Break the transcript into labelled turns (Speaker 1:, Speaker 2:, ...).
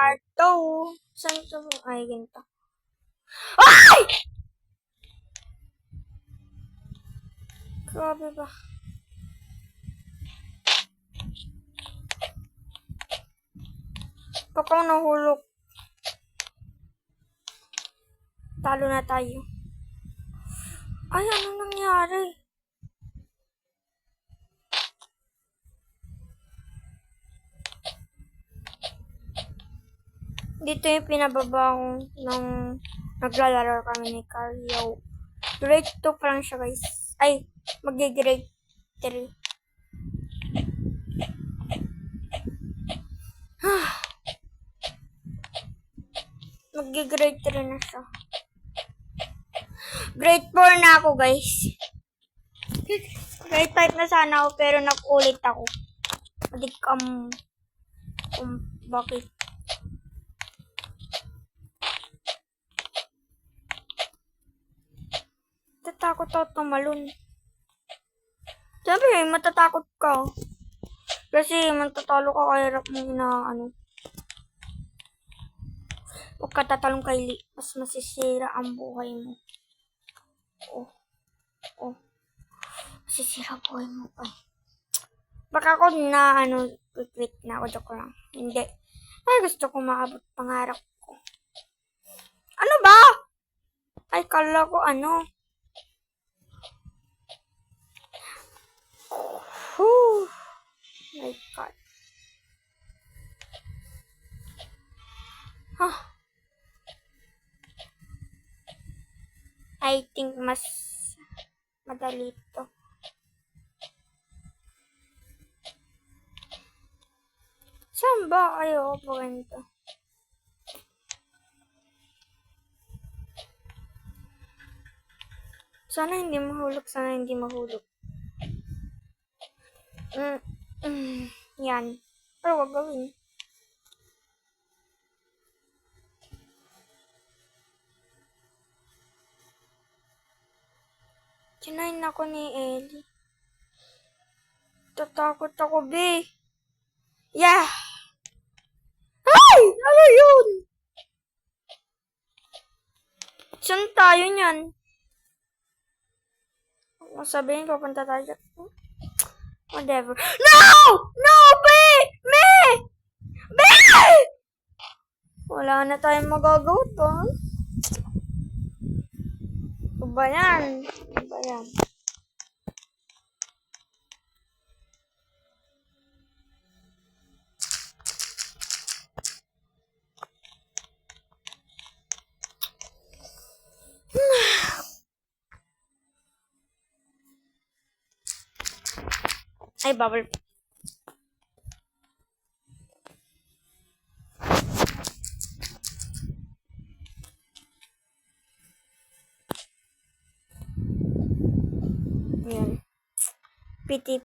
Speaker 1: kwarto. Saan ito? Ay, ganito. Ay! Grabe ba? Baka nahulog. Talo na tayo. Ay, ano nangyari? Dito yung pinababa ko nung naglalaro kami ni Carl. Grade 2 pa lang siya, guys. Ay, mag-grade 3. Mag-grade 3 na siya. Grade 4 na ako, guys. Grade 5 na sana ako, pero nag-ulit ako. Adik bakit? Tatakot ako tumalon. Sabi, matatakot ka. Kasi matatalo ka, kaya hirap mong inaano. Huwag ka tatalong kay Lee. Mas masisira ang buhay mo. Oh. Masisira ang buhay mo pa. Baka ako na, quit na ako. Joke lang. Hindi. Ay, gusto ko maabot pangarap ko. Ano ba? Ay, kala ko My God. I think mas madali ito. Saan ba kayo po ganito? Sana hindi mahulog. Yan. Pero wag gawin. Kinain ako ni Ellie. Tatakot ako, be. Yeah! Ay! Ano yun? Saan tayo niyan? Kung sabihin, papunta tayo. Whatever. No! No, be! Me! Be! Wala na tayong magagawa to. Ano ba yan? Ay, bubble. Yan. Piti.